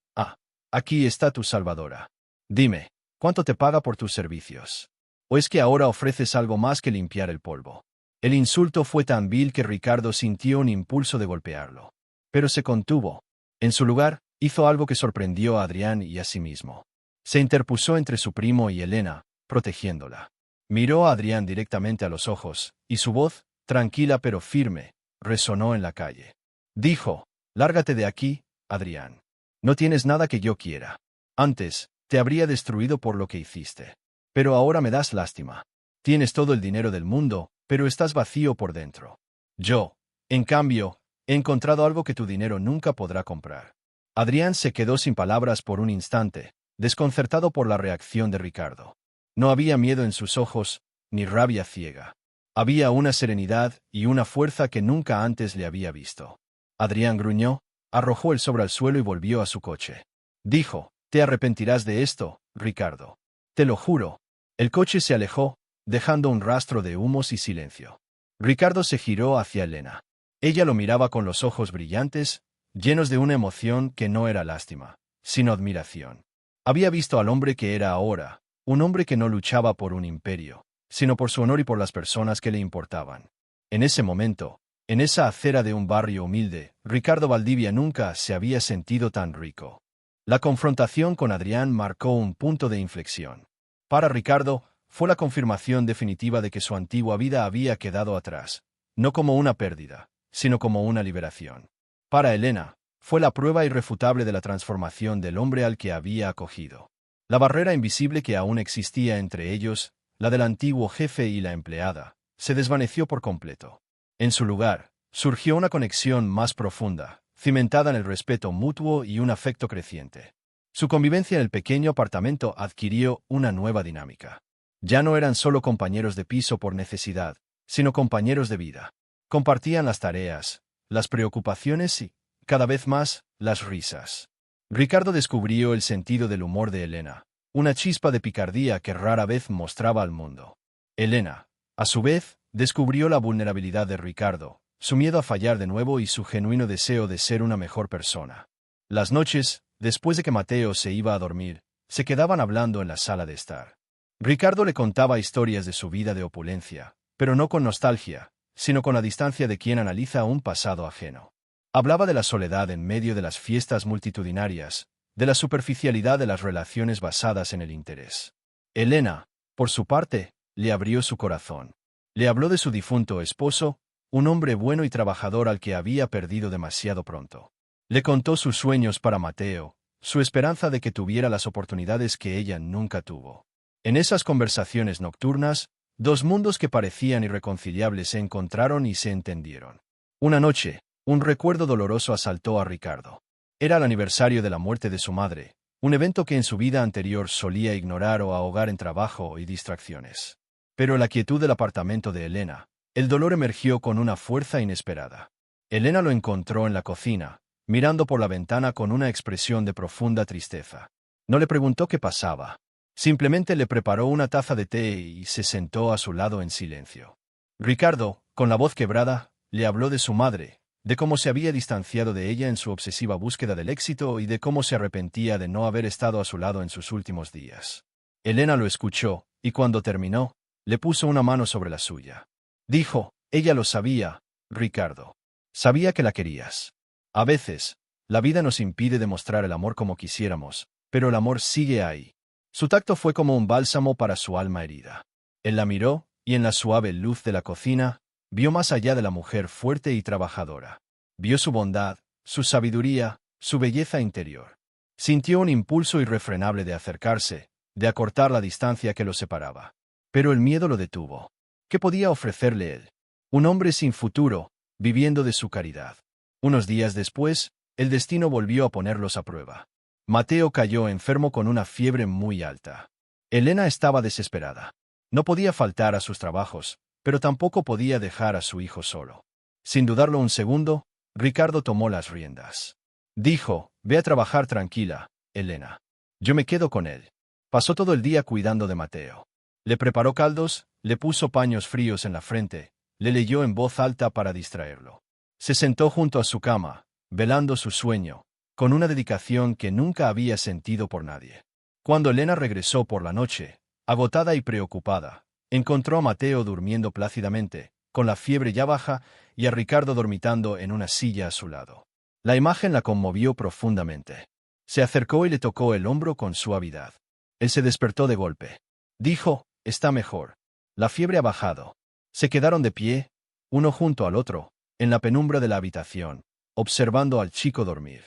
aquí está tu salvadora. Dime, ¿cuánto te paga por tus servicios? ¿O es que ahora ofreces algo más que limpiar el polvo? El insulto fue tan vil que Ricardo sintió un impulso de golpearlo. Pero se contuvo. En su lugar, hizo algo que sorprendió a Adrián y a sí mismo. Se interpuso entre su primo y Elena, protegiéndola. Miró a Adrián directamente a los ojos, y su voz, tranquila pero firme, resonó en la calle. Dijo, lárgate de aquí, Adrián. No tienes nada que yo quiera. Antes, te habría destruido por lo que hiciste. Pero ahora me das lástima. Tienes todo el dinero del mundo, pero estás vacío por dentro. Yo, en cambio, he encontrado algo que tu dinero nunca podrá comprar. Adrián se quedó sin palabras por un instante, desconcertado por la reacción de Ricardo. No había miedo en sus ojos, ni rabia ciega. Había una serenidad y una fuerza que nunca antes le había visto. Adrián gruñó, arrojó el sobre al suelo y volvió a su coche. Dijo, te arrepentirás de esto, Ricardo. Te lo juro. El coche se alejó, dejando un rastro de humos y silencio. Ricardo se giró hacia Elena. Ella lo miraba con los ojos brillantes, llenos de una emoción que no era lástima, sino admiración. Había visto al hombre que era ahora, un hombre que no luchaba por un imperio, sino por su honor y por las personas que le importaban. En ese momento, en esa acera de un barrio humilde, Ricardo Valdivia nunca se había sentido tan rico. La confrontación con Adrián marcó un punto de inflexión. Para Ricardo, fue la confirmación definitiva de que su antigua vida había quedado atrás, no como una pérdida, sino como una liberación. Para Elena, fue la prueba irrefutable de la transformación del hombre al que había acogido. La barrera invisible que aún existía entre ellos, la del antiguo jefe y la empleada, se desvaneció por completo. En su lugar, surgió una conexión más profunda, cimentada en el respeto mutuo y un afecto creciente. Su convivencia en el pequeño apartamento adquirió una nueva dinámica. Ya no eran solo compañeros de piso por necesidad, sino compañeros de vida. Compartían las tareas, las preocupaciones y, cada vez más, las risas. Ricardo descubrió el sentido del humor de Elena, una chispa de picardía que rara vez mostraba al mundo. Elena, a su vez, descubrió la vulnerabilidad de Ricardo, su miedo a fallar de nuevo y su genuino deseo de ser una mejor persona. Las noches, después de que Mateo se iba a dormir, se quedaban hablando en la sala de estar. Ricardo le contaba historias de su vida de opulencia, pero no con nostalgia, sino con la distancia de quien analiza un pasado ajeno. Hablaba de la soledad en medio de las fiestas multitudinarias, de la superficialidad de las relaciones basadas en el interés. Elena, por su parte, le abrió su corazón. Le habló de su difunto esposo, un hombre bueno y trabajador al que había perdido demasiado pronto. Le contó sus sueños para Mateo, su esperanza de que tuviera las oportunidades que ella nunca tuvo. En esas conversaciones nocturnas, dos mundos que parecían irreconciliables se encontraron y se entendieron. Una noche, un recuerdo doloroso asaltó a Ricardo. Era el aniversario de la muerte de su madre, un evento que en su vida anterior solía ignorar o ahogar en trabajo y distracciones. Pero en la quietud del apartamento de Elena, el dolor emergió con una fuerza inesperada. Elena lo encontró en la cocina, mirando por la ventana con una expresión de profunda tristeza. No le preguntó qué pasaba. Simplemente le preparó una taza de té y se sentó a su lado en silencio. Ricardo, con la voz quebrada, le habló de su madre, de cómo se había distanciado de ella en su obsesiva búsqueda del éxito y de cómo se arrepentía de no haber estado a su lado en sus últimos días. Elena lo escuchó, y cuando terminó, le puso una mano sobre la suya. Dijo, ella lo sabía, Ricardo. Sabía que la querías. A veces, la vida nos impide demostrar el amor como quisiéramos, pero el amor sigue ahí. Su tacto fue como un bálsamo para su alma herida. Él la miró, y en la suave luz de la cocina, Vio más allá de la mujer fuerte y trabajadora. Vio su bondad, su sabiduría, su belleza interior. Sintió un impulso irrefrenable de acercarse, de acortar la distancia que los separaba. Pero el miedo lo detuvo. ¿Qué podía ofrecerle él? Un hombre sin futuro, viviendo de su caridad. Unos días después, el destino volvió a ponerlos a prueba. Mateo cayó enfermo con una fiebre muy alta. Elena estaba desesperada. No podía faltar a sus trabajos, pero tampoco podía dejar a su hijo solo. Sin dudarlo un segundo, Ricardo tomó las riendas. Dijo: «Ve a trabajar tranquila, Elena. Yo me quedo con él». Pasó todo el día cuidando de Mateo. Le preparó caldos, le puso paños fríos en la frente, le leyó en voz alta para distraerlo. Se sentó junto a su cama, velando su sueño, con una dedicación que nunca había sentido por nadie. Cuando Elena regresó por la noche, agotada y preocupada, encontró a Mateo durmiendo plácidamente, con la fiebre ya baja, y a Ricardo dormitando en una silla a su lado. La imagen la conmovió profundamente. Se acercó y le tocó el hombro con suavidad. Él se despertó de golpe. Dijo: «Está mejor. La fiebre ha bajado». Se quedaron de pie, uno junto al otro, en la penumbra de la habitación, observando al chico dormir.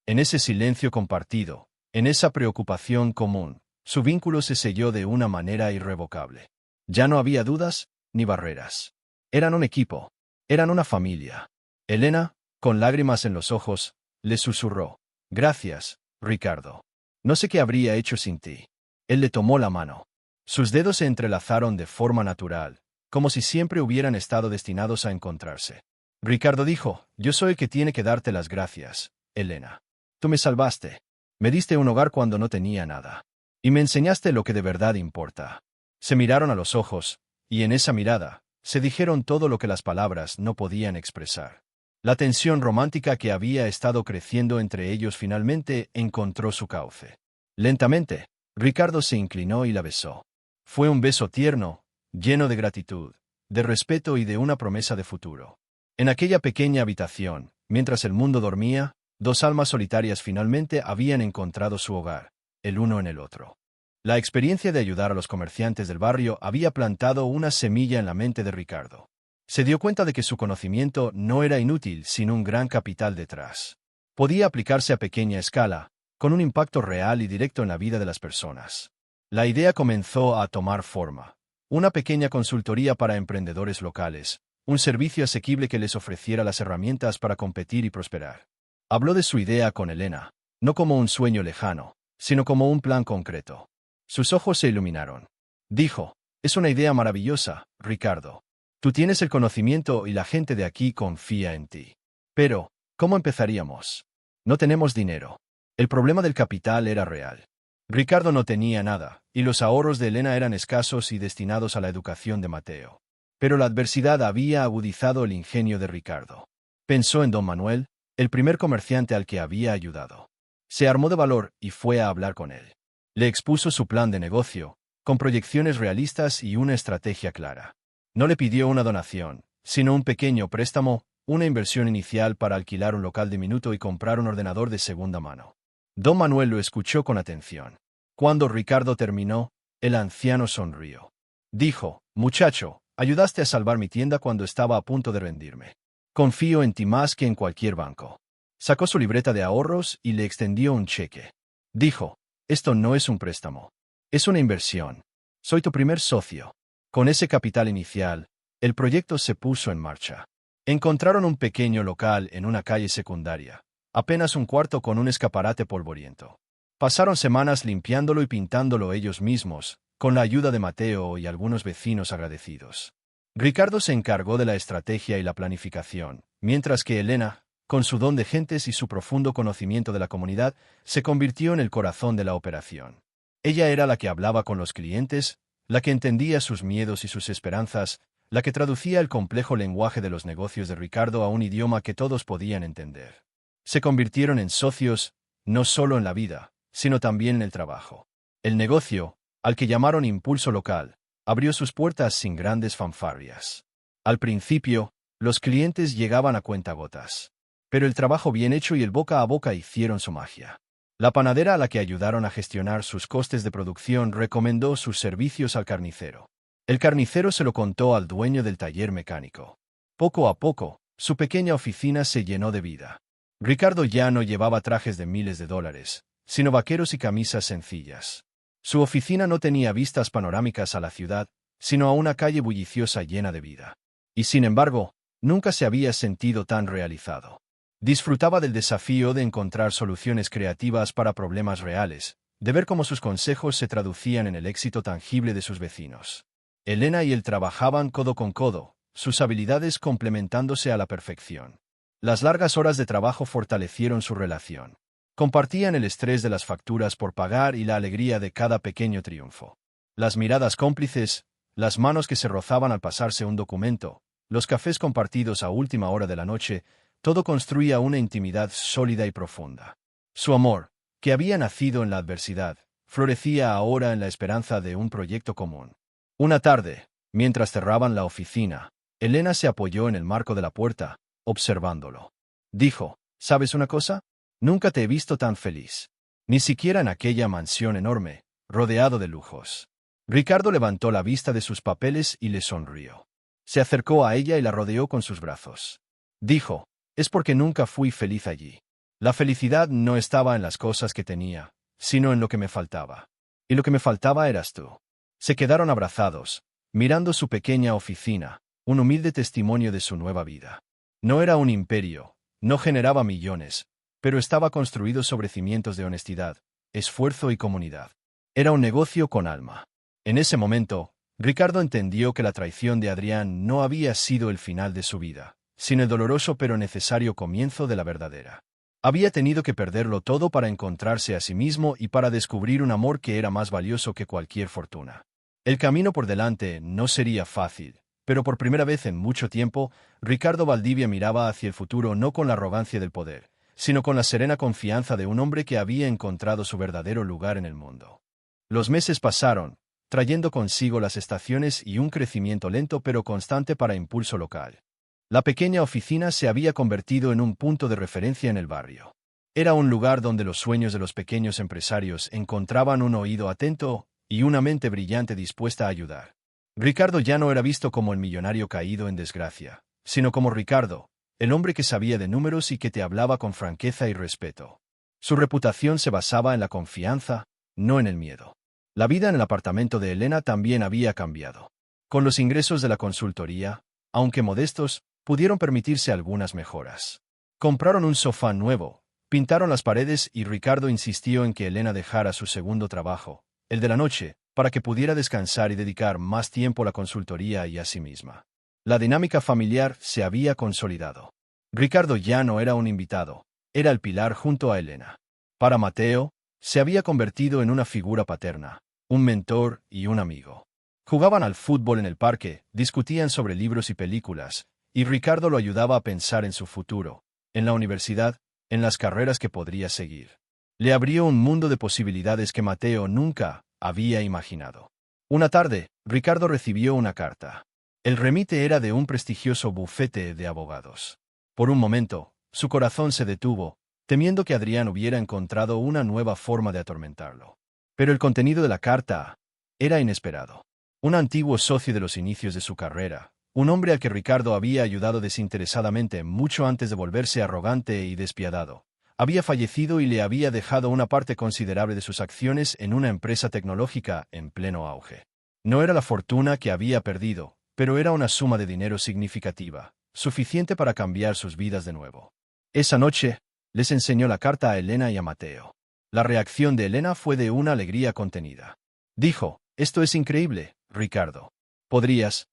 En ese silencio compartido, en esa preocupación común, su vínculo se selló de una manera irrevocable. Ya no había dudas ni barreras. Eran un equipo. Eran una familia. Elena, con lágrimas en los ojos, le susurró: «Gracias, Ricardo. No sé qué habría hecho sin ti». Él le tomó la mano. Sus dedos se entrelazaron de forma natural, como si siempre hubieran estado destinados a encontrarse. Ricardo dijo: «Yo soy el que tiene que darte las gracias, Elena. Tú me salvaste. Me diste un hogar cuando no tenía nada. Y me enseñaste lo que de verdad importa». Se miraron a los ojos, y en esa mirada, se dijeron todo lo que las palabras no podían expresar. La tensión romántica que había estado creciendo entre ellos finalmente encontró su cauce. Lentamente, Ricardo se inclinó y la besó. Fue un beso tierno, lleno de gratitud, de respeto y de una promesa de futuro. En aquella pequeña habitación, mientras el mundo dormía, dos almas solitarias finalmente habían encontrado su hogar, el uno en el otro. La experiencia de ayudar a los comerciantes del barrio había plantado una semilla en la mente de Ricardo. Se dio cuenta de que su conocimiento no era inútil sin un gran capital detrás. Podía aplicarse a pequeña escala, con un impacto real y directo en la vida de las personas. La idea comenzó a tomar forma. Una pequeña consultoría para emprendedores locales, un servicio asequible que les ofreciera las herramientas para competir y prosperar. Habló de su idea con Elena, no como un sueño lejano, sino como un plan concreto. Sus ojos se iluminaron. Dijo: «Es una idea maravillosa, Ricardo. Tú tienes el conocimiento y la gente de aquí confía en ti. Pero, ¿cómo empezaríamos? No tenemos dinero». El problema del capital era real. Ricardo no tenía nada, y los ahorros de Elena eran escasos y destinados a la educación de Mateo. Pero la adversidad había agudizado el ingenio de Ricardo. Pensó en don Manuel, el primer comerciante al que había ayudado. Se armó de valor y fue a hablar con él. Le expuso su plan de negocio, con proyecciones realistas y una estrategia clara. No le pidió una donación, sino un pequeño préstamo, una inversión inicial para alquilar un local diminuto y comprar un ordenador de segunda mano. Don Manuel lo escuchó con atención. Cuando Ricardo terminó, el anciano sonrió. Dijo: «Muchacho, ayudaste a salvar mi tienda cuando estaba a punto de rendirme. Confío en ti más que en cualquier banco». Sacó su libreta de ahorros y le extendió un cheque. Dijo: «Esto no es un préstamo. Es una inversión. Soy tu primer socio». Con ese capital inicial, el proyecto se puso en marcha. Encontraron un pequeño local en una calle secundaria, apenas un cuarto con un escaparate polvoriento. Pasaron semanas limpiándolo y pintándolo ellos mismos, con la ayuda de Mateo y algunos vecinos agradecidos. Ricardo se encargó de la estrategia y la planificación, mientras que Elena, con su don de gentes y su profundo conocimiento de la comunidad, se convirtió en el corazón de la operación. Ella era la que hablaba con los clientes, la que entendía sus miedos y sus esperanzas, la que traducía el complejo lenguaje de los negocios de Ricardo a un idioma que todos podían entender. Se convirtieron en socios, no solo en la vida, sino también en el trabajo. El negocio, al que llamaron Impulso Local, abrió sus puertas sin grandes fanfarrias. Al principio, los clientes llegaban a cuentagotas. Pero el trabajo bien hecho y el boca a boca hicieron su magia. La panadera a la que ayudaron a gestionar sus costes de producción recomendó sus servicios al carnicero. El carnicero se lo contó al dueño del taller mecánico. Poco a poco, su pequeña oficina se llenó de vida. Ricardo ya no llevaba trajes de miles de dólares, sino vaqueros y camisas sencillas. Su oficina no tenía vistas panorámicas a la ciudad, sino a una calle bulliciosa llena de vida. Y sin embargo, nunca se había sentido tan realizado. Disfrutaba del desafío de encontrar soluciones creativas para problemas reales, de ver cómo sus consejos se traducían en el éxito tangible de sus vecinos. Elena y él trabajaban codo con codo, sus habilidades complementándose a la perfección. Las largas horas de trabajo fortalecieron su relación. Compartían el estrés de las facturas por pagar y la alegría de cada pequeño triunfo. Las miradas cómplices, las manos que se rozaban al pasarse un documento, los cafés compartidos a última hora de la noche, todo construía una intimidad sólida y profunda. Su amor, que había nacido en la adversidad, florecía ahora en la esperanza de un proyecto común. Una tarde, mientras cerraban la oficina, Elena se apoyó en el marco de la puerta, observándolo. Dijo, ¿sabes una cosa? Nunca te he visto tan feliz. Ni siquiera en aquella mansión enorme, rodeado de lujos. Ricardo levantó la vista de sus papeles y le sonrió. Se acercó a ella y la rodeó con sus brazos. Dijo, es porque nunca fui feliz allí. La felicidad no estaba en las cosas que tenía, sino en lo que me faltaba. Y lo que me faltaba eras tú. Se quedaron abrazados, mirando su pequeña oficina, un humilde testimonio de su nueva vida. No era un imperio, no generaba millones, pero estaba construido sobre cimientos de honestidad, esfuerzo y comunidad. Era un negocio con alma. En ese momento, Ricardo entendió que la traición de Adrián no había sido el final de su vida, sino el doloroso pero necesario comienzo de la verdadera. Había tenido que perderlo todo para encontrarse a sí mismo y para descubrir un amor que era más valioso que cualquier fortuna. El camino por delante no sería fácil, pero por primera vez en mucho tiempo, Ricardo Valdivia miraba hacia el futuro no con la arrogancia del poder, sino con la serena confianza de un hombre que había encontrado su verdadero lugar en el mundo. Los meses pasaron, trayendo consigo las estaciones y un crecimiento lento pero constante para impulso local. La pequeña oficina se había convertido en un punto de referencia en el barrio. Era un lugar donde los sueños de los pequeños empresarios encontraban un oído atento y una mente brillante dispuesta a ayudar. Ricardo ya no era visto como el millonario caído en desgracia, sino como Ricardo, el hombre que sabía de números y que te hablaba con franqueza y respeto. Su reputación se basaba en la confianza, no en el miedo. La vida en el apartamento de Elena también había cambiado. Con los ingresos de la consultoría, aunque modestos, pudieron permitirse algunas mejoras. Compraron un sofá nuevo, pintaron las paredes y Ricardo insistió en que Elena dejara su segundo trabajo, el de la noche, para que pudiera descansar y dedicar más tiempo a la consultoría y a sí misma. La dinámica familiar se había consolidado. Ricardo ya no era un invitado, era el pilar junto a Elena. Para Mateo, se había convertido en una figura paterna, un mentor y un amigo. Jugaban al fútbol en el parque, discutían sobre libros y películas, y Ricardo lo ayudaba a pensar en su futuro, en la universidad, en las carreras que podría seguir. Le abrió un mundo de posibilidades que Mateo nunca había imaginado. Una tarde, Ricardo recibió una carta. El remite era de un prestigioso bufete de abogados. Por un momento, su corazón se detuvo, temiendo que Adrián hubiera encontrado una nueva forma de atormentarlo. Pero el contenido de la carta era inesperado. Un antiguo socio de los inicios de su carrera, un hombre al que Ricardo había ayudado desinteresadamente mucho antes de volverse arrogante y despiadado, había fallecido y le había dejado una parte considerable de sus acciones en una empresa tecnológica en pleno auge. No era la fortuna que había perdido, pero era una suma de dinero significativa, suficiente para cambiar sus vidas de nuevo. Esa noche, les enseñó la carta a Elena y a Mateo. La reacción de Elena fue de una alegría contenida. Dijo, «Esto es increíble, Ricardo. Podrías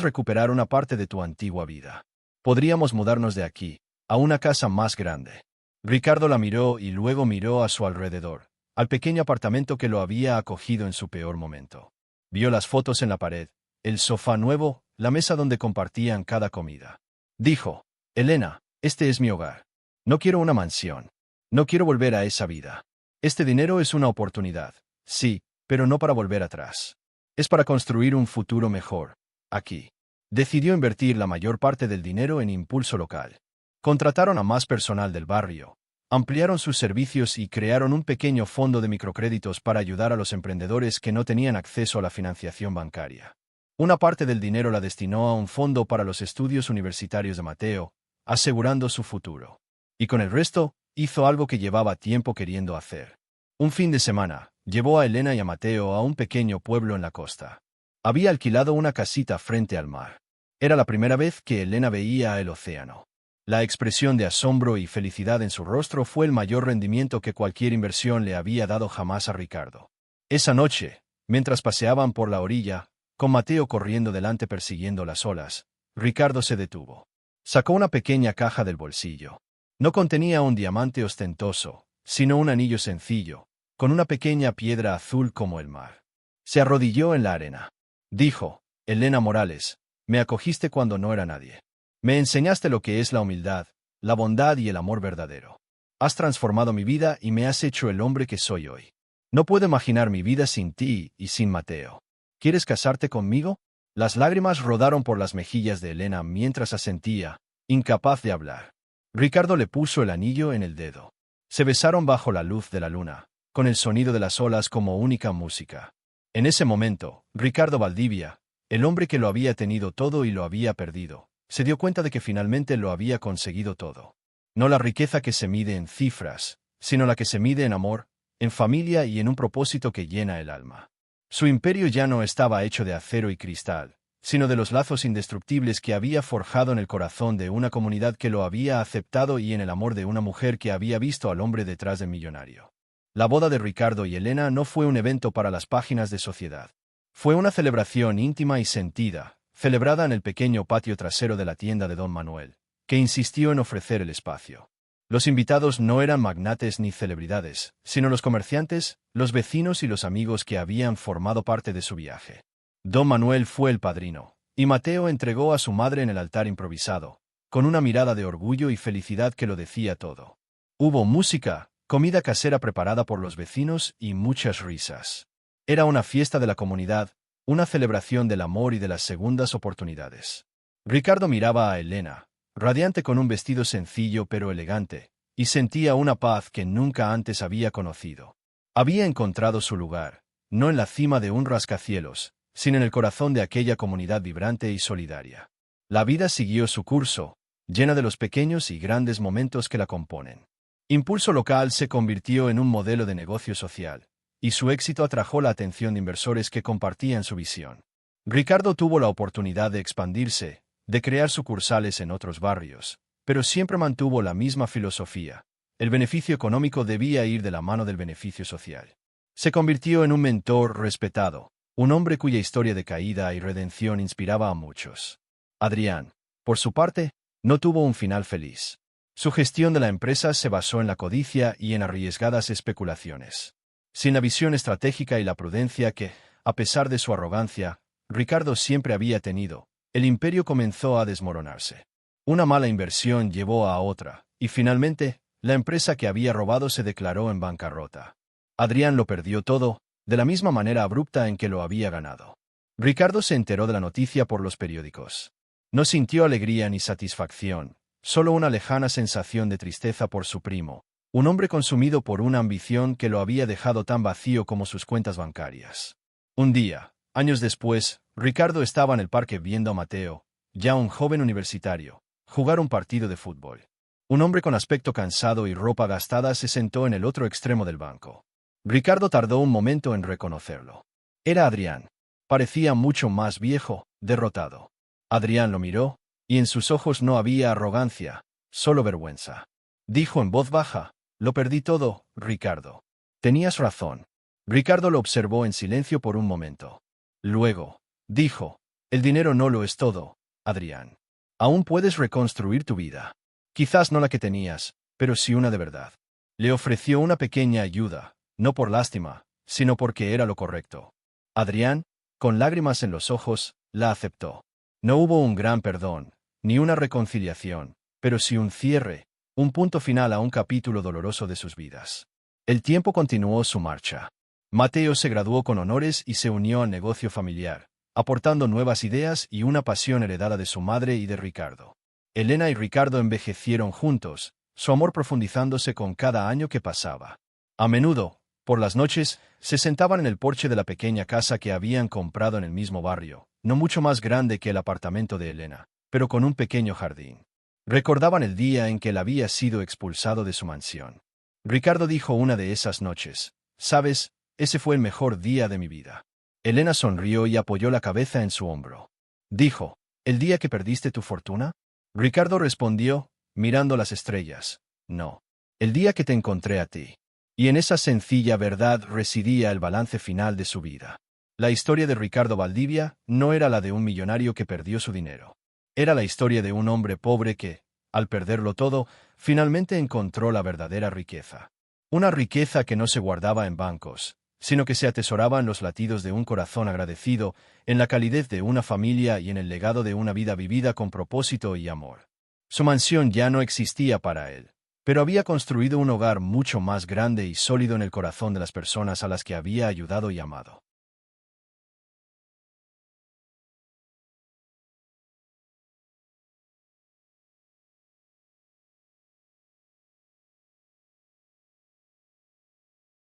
recuperar una parte de tu antigua vida. Podríamos mudarnos de aquí, a una casa más grande». Ricardo la miró y luego miró a su alrededor, al pequeño apartamento que lo había acogido en su peor momento. Vio las fotos en la pared, el sofá nuevo, la mesa donde compartían cada comida. Dijo, «Elena, este es mi hogar. No quiero una mansión. No quiero volver a esa vida. Este dinero es una oportunidad, sí, pero no para volver atrás. Es para construir un futuro mejor, aquí». Decidió invertir la mayor parte del dinero en impulso local. Contrataron a más personal del barrio, ampliaron sus servicios y crearon un pequeño fondo de microcréditos para ayudar a los emprendedores que no tenían acceso a la financiación bancaria. Una parte del dinero la destinó a un fondo para los estudios universitarios de Mateo, asegurando su futuro. Y con el resto, hizo algo que llevaba tiempo queriendo hacer. Un fin de semana, llevó a Elena y a Mateo a un pequeño pueblo en la costa. Había alquilado una casita frente al mar. Era la primera vez que Elena veía el océano. La expresión de asombro y felicidad en su rostro fue el mayor rendimiento que cualquier inversión le había dado jamás a Ricardo. Esa noche, mientras paseaban por la orilla, con Mateo corriendo delante persiguiendo las olas, Ricardo se detuvo. Sacó una pequeña caja del bolsillo. No contenía un diamante ostentoso, sino un anillo sencillo, con una pequeña piedra azul como el mar. Se arrodilló en la arena. Dijo: Elena Morales, me acogiste cuando no era nadie. Me enseñaste lo que es la humildad, la bondad y el amor verdadero. Has transformado mi vida y me has hecho el hombre que soy hoy. No puedo imaginar mi vida sin ti y sin Mateo. ¿Quieres casarte conmigo? Las lágrimas rodaron por las mejillas de Elena mientras asentía, incapaz de hablar. Ricardo le puso el anillo en el dedo. Se besaron bajo la luz de la luna, con el sonido de las olas como única música. En ese momento, Ricardo Valdivia, el hombre que lo había tenido todo y lo había perdido, se dio cuenta de que finalmente lo había conseguido todo. No la riqueza que se mide en cifras, sino la que se mide en amor, en familia y en un propósito que llena el alma. Su imperio ya no estaba hecho de acero y cristal, sino de los lazos indestructibles que había forjado en el corazón de una comunidad que lo había aceptado y en el amor de una mujer que había visto al hombre detrás del millonario. La boda de Ricardo y Elena no fue un evento para las páginas de sociedad. Fue una celebración íntima y sentida, celebrada en el pequeño patio trasero de la tienda de don Manuel, que insistió en ofrecer el espacio. Los invitados no eran magnates ni celebridades, sino los comerciantes, los vecinos y los amigos que habían formado parte de su viaje. Don Manuel fue el padrino, y Mateo entregó a su madre en el altar improvisado, con una mirada de orgullo y felicidad que lo decía todo. Hubo música, comida casera preparada por los vecinos y muchas risas. Era una fiesta de la comunidad, una celebración del amor y de las segundas oportunidades. Ricardo miraba a Elena, radiante con un vestido sencillo pero elegante, y sentía una paz que nunca antes había conocido. Había encontrado su lugar, no en la cima de un rascacielos, sino en el corazón de aquella comunidad vibrante y solidaria. La vida siguió su curso, llena de los pequeños y grandes momentos que la componen. Impulso Local se convirtió en un modelo de negocio social, y su éxito atrajo la atención de inversores que compartían su visión. Ricardo tuvo la oportunidad de expandirse, de crear sucursales en otros barrios, pero siempre mantuvo la misma filosofía. El beneficio económico debía ir de la mano del beneficio social. Se convirtió en un mentor respetado, un hombre cuya historia de caída y redención inspiraba a muchos. Adrián, por su parte, no tuvo un final feliz. Su gestión de la empresa se basó en la codicia y en arriesgadas especulaciones. Sin la visión estratégica y la prudencia que, a pesar de su arrogancia, Ricardo siempre había tenido, el imperio comenzó a desmoronarse. Una mala inversión llevó a otra, y finalmente, la empresa que había robado se declaró en bancarrota. Adrián lo perdió todo, de la misma manera abrupta en que lo había ganado. Ricardo se enteró de la noticia por los periódicos. No sintió alegría ni satisfacción, solo una lejana sensación de tristeza por su primo, un hombre consumido por una ambición que lo había dejado tan vacío como sus cuentas bancarias. Un día, años después, Ricardo estaba en el parque viendo a Mateo, ya un joven universitario, jugar un partido de fútbol. Un hombre con aspecto cansado y ropa gastada se sentó en el otro extremo del banco. Ricardo tardó un momento en reconocerlo. Era Adrián. Parecía mucho más viejo, derrotado. Adrián lo miró, y en sus ojos no había arrogancia, solo vergüenza. Dijo en voz baja: «Lo perdí todo, Ricardo». «Tenías razón». Ricardo lo observó en silencio por un momento. Luego, dijo: «El dinero no lo es todo, Adrián. Aún puedes reconstruir tu vida. Quizás no la que tenías, pero sí una de verdad». Le ofreció una pequeña ayuda, no por lástima, sino porque era lo correcto. Adrián, con lágrimas en los ojos, la aceptó. No hubo un gran perdón, ni una reconciliación, pero sí un cierre, un punto final a un capítulo doloroso de sus vidas. El tiempo continuó su marcha. Mateo se graduó con honores y se unió al negocio familiar, aportando nuevas ideas y una pasión heredada de su madre y de Ricardo. Elena y Ricardo envejecieron juntos, su amor profundizándose con cada año que pasaba. A menudo, por las noches, se sentaban en el porche de la pequeña casa que habían comprado en el mismo barrio, no mucho más grande que el apartamento de Elena, pero con un pequeño jardín. Recordaban el día en que él había sido expulsado de su mansión. Ricardo dijo una de esas noches, «Sabes, ese fue el mejor día de mi vida». Elena sonrió y apoyó la cabeza en su hombro. Dijo, «¿El día que perdiste tu fortuna?» Ricardo respondió, mirando las estrellas, «No. El día que te encontré a ti». Y en esa sencilla verdad residía el balance final de su vida. La historia de Ricardo Valdivia no era la de un millonario que perdió su dinero. Era la historia de un hombre pobre que, al perderlo todo, finalmente encontró la verdadera riqueza. Una riqueza que no se guardaba en bancos, sino que se atesoraba en los latidos de un corazón agradecido, en la calidez de una familia y en el legado de una vida vivida con propósito y amor. Su mansión ya no existía para él, pero había construido un hogar mucho más grande y sólido en el corazón de las personas a las que había ayudado y amado.